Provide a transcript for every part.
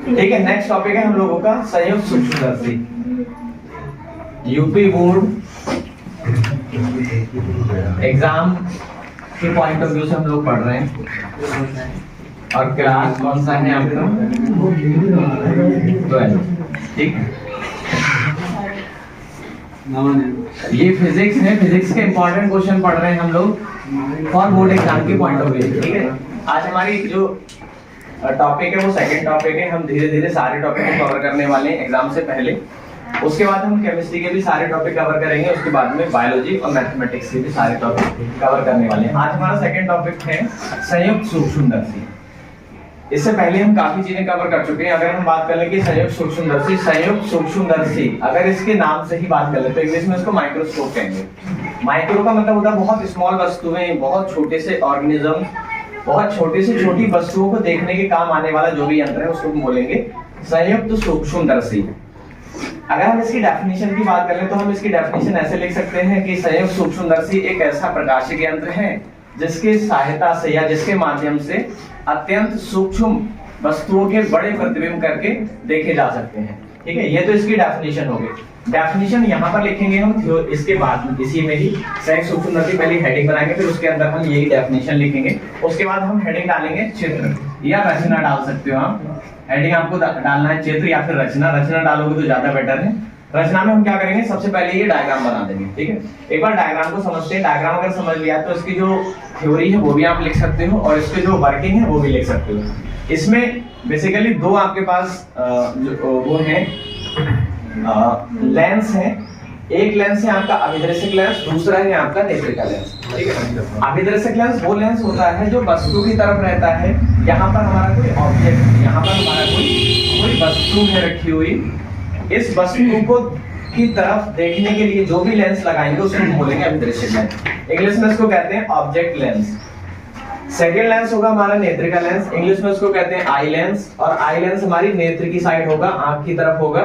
ठीक है, next topic है हम लोगों का संयुक्त सूक्ष्मदर्शी। यूपी बोर्ड एग्जाम के पॉइंट ऑफ व्यू से हम लोग पढ़ रहे हैं। और क्लास कौन सा है आपका? 12। ठीक है, ये फिजिक्स है। फिजिक्स के इंपॉर्टेंट क्वेश्चन पढ़ रहे हैं हम लोग फॉर बोर्ड एग्जाम के पॉइंट ऑफ व्यू। ठीक है, आज हमारी जो टॉपिक है वो सेकंड टॉपिक है। हम धीरे धीरे सारे टॉपिक को कवर करने वाले हैं एग्जाम से पहले। उसके बाद हम केमिस्ट्री के भी सारे टॉपिक कवर करेंगे। उसके बाद में बायोलॉजी और मैथमेटिक्स के भी सारे टॉपिक कवर करने वाले हैं। आज हमारा सेकंड टॉपिक है संयुक्त सूक्ष्मदर्शी। इससे पहले हम काफी चीजें कवर कर चुके हैं। अगर हम बात करें कि संयुक्त सूक्ष्मदर्शी, अगर इसके नाम से ही बात करें तो इंग्लिश में इसको माइक्रोस्कोप कहेंगे। माइक्रो का मतलब होता है बहुत स्मॉल वस्तुएं, बहुत छोटे से ऑर्गेनिज्म, बहुत छोटी से छोटी वस्तुओं को देखने के काम आने वाला जो भी यंत्र है उसको हम बोलेंगे संयुक्त सूक्ष्मदर्शी। अगर हम इसकी डेफिनेशन की बात करें तो हम इसकी डेफिनेशन ऐसे लिख सकते हैं कि संयुक्त सूक्ष्मदर्शी एक ऐसा प्रकाशिक यंत्र है जिसकी सहायता से या जिसके माध्यम से अत्यंत सूक्ष्म वस्तुओं के बड़े प्रतिबिंब करके देखे जा सकते हैं। ठीक है, ये तो इसकी डेफिनेशन हो गई। डेफिनेशन यहाँ पर लिखेंगे हम इसके बाद इसी में ही संयुक्त सूक्ष्मदर्शी पहले हेडिंग बनाएंगे, फिर उसके अंदर हम यही डेफिनेशन लिखेंगे। उसके बाद हम हेडिंग डालेंगे चित्र या रचना डाल सकते हो आप। हेडिंग आपको डालना है चित्र या फिर रचना। रचना डालोगे तो ज्यादा बेटर है। रचना में हम क्या करेंगे, सबसे पहले ये डायग्राम बना देंगे। ठीक है, एक बार डायग्राम को समझते हैं। डायग्राम अगर समझ लिया तो इसकी जो थ्योरी है वो भी आप लिख सकते हो और इसकी जो वर्किंग है वो भी लिख सकते हो। इसमें बेसिकली दो आपके पास वो है लेंस है। एक लेंस है आपका अभिदर्शक लेंस, दूसरा है आपका नेत्रिका लेंस। ठीक है, अभिदर्शक लेंस वो लेंस होता है जो वस्तु की तरफ रहता है। यहाँ पर हमारा कोई ऑब्जेक्ट, यहाँ पर हमारा कोई वस्तु है रखी हुई। इस वस्तु को की तरफ देखने के लिए जो भी लेंस लगाएंगे उसको हम बोलेंगे अभिदर्शक लेंस। इंग्लिश में इसको कहते हैं ऑब्जेक्ट लेंस। सेकेंड लेंस होगा हमारा नेत्रिका लेंस। इंग्लिश में उसको कहते हैं आई लेंस। और आई लेंस हमारी नेत्र की साइड होगा, आंख की तरफ होगा।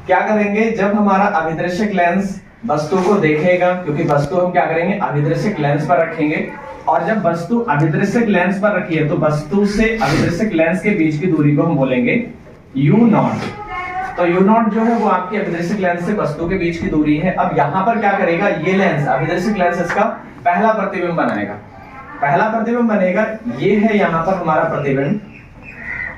क्या करेंगे, जब हमारा अभिदर्शक लेंस वस्तु को देखेगा, क्योंकि वस्तु हम क्या करेंगे अभिदर्शक लेंस पर रखेंगे, और जब वस्तु अभिदर्शक लेंस पर रखी है तो वस्तु से अभिदर्शक लेंस के बीच की दूरी को हम बोलेंगे यू नॉट। तो यू नॉट जो है वो आपकी अभिदर्शक लेंस से वस्तु के बीच की दूरी है। अब यहाँ पर क्या करेगा, ये लेंस अभिदर्शक लेंस इसका पहला प्रतिबिंब बनाएगा। पहला प्रतिबिंब बनेगा, ये है यहाँ पर हमारा प्रतिबिंब,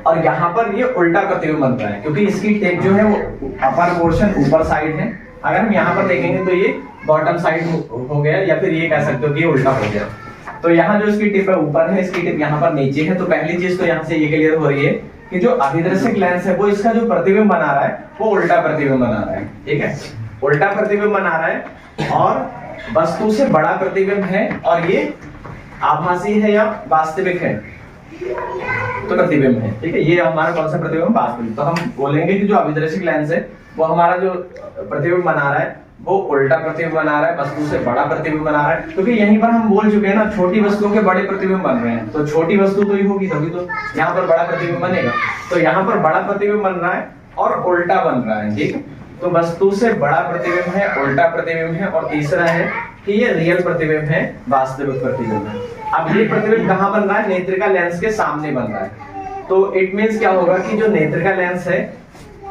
और यहाँ पर ये उल्टा प्रतिबिंब बन रहा है क्योंकि इसकी टिप जो है वो अपर पोर्शन ऊपर साइड है। अगर हम यहाँ पर देखेंगे तो ये बॉटम साइड हो गया, या फिर ये कह सकते हो कि ये उल्टा हो गया। तो यहाँ जो इसकी टिप है ऊपर है, इसकी टिप यहाँ पर नीचे है। तो पहली चीज तो यहाँ से ये क्लियर हो रही है कि जो अभिदर्शक लेंस है वो इसका जो प्रतिबिंब बना रहा है वो उल्टा प्रतिबिंब बना रहा है। ठीक है, उल्टा प्रतिबिंब बना रहा है और वस्तु से बड़ा प्रतिबिंब है, और ये आभासी है या वास्तविक है तो प्रतिबिंब है। ठीक है, ये हमारा कौन सा प्रतिबिंब, वास्तविक। तो हम बोलेंगे कि जो अभिदर्शक लेंस है वो हमारा जो प्रतिबिंब बना रहा है वो उल्टा प्रतिबिंब बना रहा है, वस्तु से बड़ा प्रतिबिंब बना रहा है। क्योंकि यहीं पर हम बोल चुके हैं ना, छोटी वस्तुओं के बड़े प्रतिबिंब बन रहे हैं, तो छोटी वस्तु तो ही होगी तभी तो यहाँ पर बड़ा प्रतिबिंब बनेगा। तो यहाँ पर बड़ा प्रतिबिंब बन रहा है और उल्टा बन रहा है। ठीक है, तो वस्तु से बड़ा प्रतिबिंब है, उल्टा प्रतिबिंब है, और तीसरा है कि ये रियल प्रतिबिंब है, वास्तविक प्रतिबिंब है। अब ये प्रतिबिंब कहाँ बन रहा है, नेत्रिका लेंस के सामने बन रहा है। तो इट मींस क्या होगा कि जो नेत्रिका लेंस है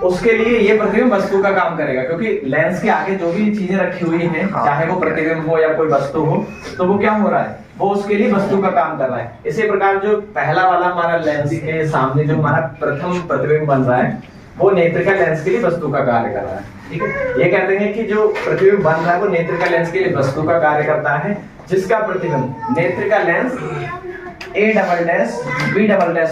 उसके लिए ये प्रतिबिंब वस्तु का काम करेगा, क्योंकि लेंस के आगे जो भी चीजें रखी हुई हैं, चाहे वो प्रतिबिंब हो या कोई वस्तु हो, तो वो क्या हो रहा है, वो उसके लिए वस्तु का काम कर रहा है। इसी प्रकार जो पहला वाला हमारा लेंस के सामने जो हमारा प्रथम प्रतिबिंब बन रहा है वो नेत्रिका लेंस के लिए वस्तु का कार्य कर रहा है। ठीक है, ये कहते हैं कि जो प्रतिबिंब बन रहा है वो नेत्रिका लेंस के लिए वस्तु का कार्य करता है, जिसका प्रतिबिंब नेत्रिका लेंस A+B+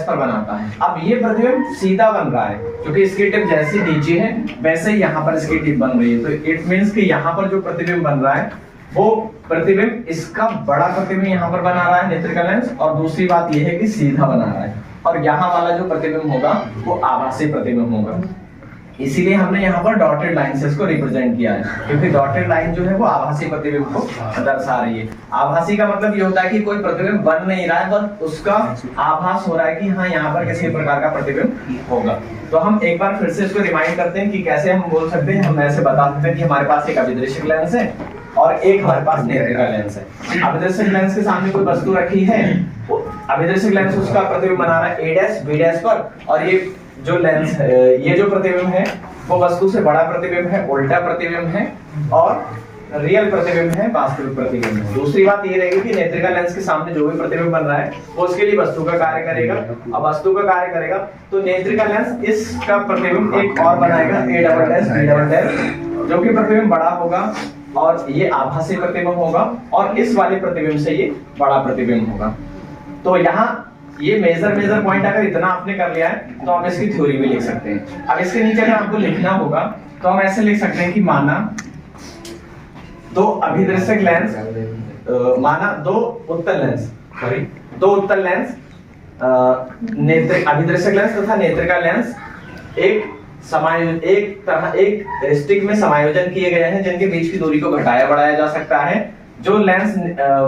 पर बनाता है। अब ये प्रतिबिंब सीधा बन रहा है क्योंकि इसकी टिप जैसी नीचे है वैसे ही यहाँ पर इसकी टिप बन रही है। तो इट मींस कि यहाँ पर जो प्रतिबिंब बन रहा है वो प्रतिबिंब इसका बड़ा प्रतिबिंब यहाँ पर बना रहा है नेत्रिका लेंस, और दूसरी बात यह है कि सीधा बना रहा है, और यहाँ वाला जो प्रतिबिंब होगा वो आभासी प्रतिबिंब होगा। इसीलिए हमने यहाँ पर डॉटेड लाइन से इसको रिप्रेजेंट किया है, क्योंकि डॉटेड लाइन जो है वो आभासी प्रतिबिंब को दर्शा रही है। आभासी का मतलब ये होता है कि कोई प्रतिबिंब बन नहीं रहा है, बस उसका आभास हो रहा है कि हाँ यहाँ पर किसी प्रकार का प्रतिबिंब होगा। तो हम एक बार फिर से इसको रिमाइंड करते हैं कि कैसे हम बोल सकते हैं। हम ऐसे बता सकते हैं कि हमारे पास एक अभिदर्शक लेंस है और एक हमारे पास नेत्रिका लेंस है। अभिदर्शक लेंस के सामने कोई वस्तु रखी है, अभिदर्शक लेंस उसका प्रतिबिंब बना रहा है A' B' पर, और ये जो लेंस ये जो प्रतिबिंब है वो वस्तु से बड़ा प्रतिबिंब है, उल्टा प्रतिबिंब है, और रियल प्रतिबिंब है, वास्तविक प्रतिबिंब है। दूसरी बात ये रहेगी कि नेत्रिका लेंस के सामने जो भी प्रतिबिंब बन रहा है वो उसके लिए वस्तु का कार्य करेगा। अब वस्तु का कार्य करेगा तो नेत्रिका लेंस इसका प्रतिबिंब एक और बनाएगा, A double dash B double dash, जो कि प्रतिबिंब बड़ा होगा और ये आभासी प्रतिबिंब होगा, और इस वाले प्रतिबिंब से ये बड़ा प्रतिबिंब होगा। तो यहाँ ये मेजर पॉइंट अगर इतना आपने कर लिया है तो आप इसकी थ्योरी भी लिख सकते हैं। अब इसके नीचे अगर आपको लिखना होगा तो हम ऐसे लिख सकते हैं कि माना दो अभिदर्शक लेंस, माना दो उत्तल लेंस अभिदर्शक लेंस तथा नेत्रिका लेंस एक स्टिक में समायोजन किए गए हैं, जिनके बीच की दूरी को घटाया बढ़ाया जा सकता है। जो लेंस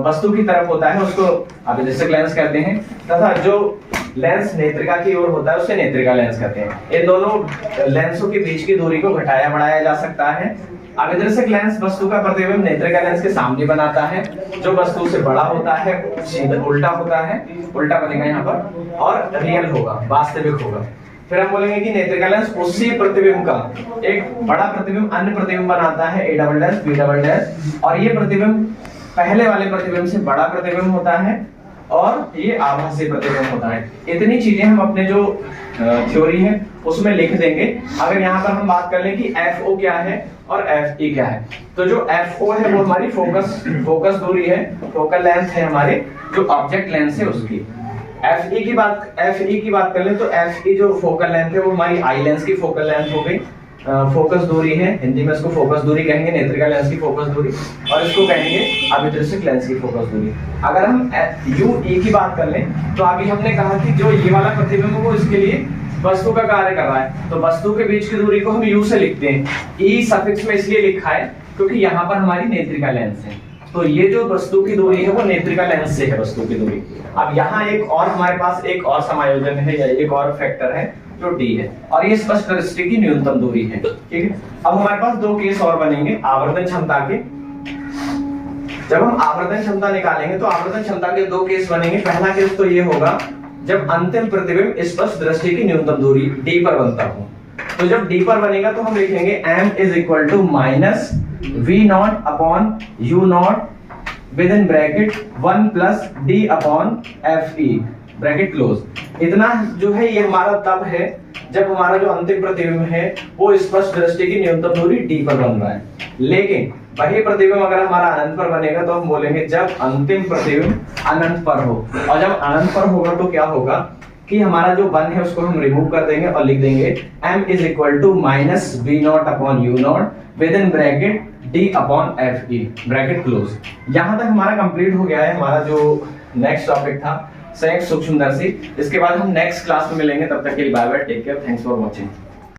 वस्तु की तरफ होता है उसको अभिदर्शक लेंस कहते हैं, तथा जो लेंस नेत्रिका की ओर होता है उसे नेत्रिका लेंस कहते हैं। इन दोनों लेंसों के बीच की दूरी को घटाया बढ़ाया जा सकता है। अभिदर्शक लेंस वस्तु का प्रतिबिंब नेत्रिका लेंस के सामने बनाता है, जो वस्तु से बड़ा होता है, सीधा उल्टा होता है, उल्टा बनेगा यहाँ पर, और रियल होगा, वास्तविक होगा। फिर हम बोलेंगे कि नेत्रिका लेंस उसी प्रतिबिंब का एक बड़ा प्रतिबिंब अन्य प्रतिबिंब बनाता है, A double dash B double dash, और ये प्रतिबिंब पहले वाले प्रतिबिंब से बड़ा प्रतिबिंब होता है और ये आभासी प्रतिबिंब होता है। इतनी चीजें हम अपने जो थ्योरी है उसमें लिख देंगे। अगर यहाँ पर हम बात कर लें कि FO क्या है और FE क्या है, तो जो FO है वो हमारी फोकस दूरी है, फोकल लेंथ है हमारे, जो ऑब्जेक्ट लेंस है उसकी। FE की बात कर लें तो FE जो फोकल लेंथ है वो हमारी आई लेंस की फोकल लेंथ हो गई, फोकस दूरी है, हिंदी में इसको फोकस दूरी कहेंगे, नेत्रिका लेंस की फोकस दूरी, और इसको कहेंगे अभिदर्शक लेंस की फोकस दूरी। अगर हम UE की बात कर लें तो अभी हमने कहा कि जो ये वाला प्रतिबिंब है वो इसके लिए वस्तु का कार्य कर रहा है, तो वस्तु के बीच की दूरी को हम U से लिखते हैं। E सफिक्स में इसलिए लिखा है क्योंकि यहाँ पर हमारी नेत्रिका लेंस है, तो ये जो वस्तु की दूरी है वो नेत्रिका लेंस से है वस्तु की दूरी। अब यहाँ एक और हमारे पास एक और समायोजन है या एक और फैक्टर है जो D है, और ये स्पष्ट दृष्टि की न्यूनतम दूरी है। ठीक है, अब हमारे पास दो केस और बनेंगे आवर्धन क्षमता के। जब हम आवर्धन क्षमता निकालेंगे तो आवर्धन क्षमता के दो केस बनेंगे। पहला केस तो ये होगा जब अंतिम प्रतिबिंब स्पष्ट दृष्टि की न्यूनतम दूरी D पर बनता हो। तो जब D पर बनेगा तो हम लिखेंगे M is equal to minus V0 upon U0 with in bracket 1 plus D upon FE bracket close. इतना जो है ये हमारा तब है जब हमारा जो अंतिम प्रतिबिंब है वो स्पष्ट दृष्टि की न्यूनतम दूरी D पर बन रहा है। लेकिन वही प्रतिबिंब अगर हमारा अनंत पर बनेगा तो हम बोलेंगे जब अंतिम प्रतिबिंब अनंत पर हो, और जब अनंत पर होगा तो क्या होगा कि हमारा जो 1 है उसको हम रिमूव कर देंगे और लिख देंगे M is equal to minus V0 upon U0 with in bracket D upon FE bracket close. यहाँ तक हमारा कंप्लीट हो गया है हमारा जो नेक्स्ट टॉपिक था संयुक्त सूक्ष्मदर्शी। इसके बाद हम नेक्स्ट क्लास में मिलेंगे, तब तक के लिए bye bye, take care, thanks for watching.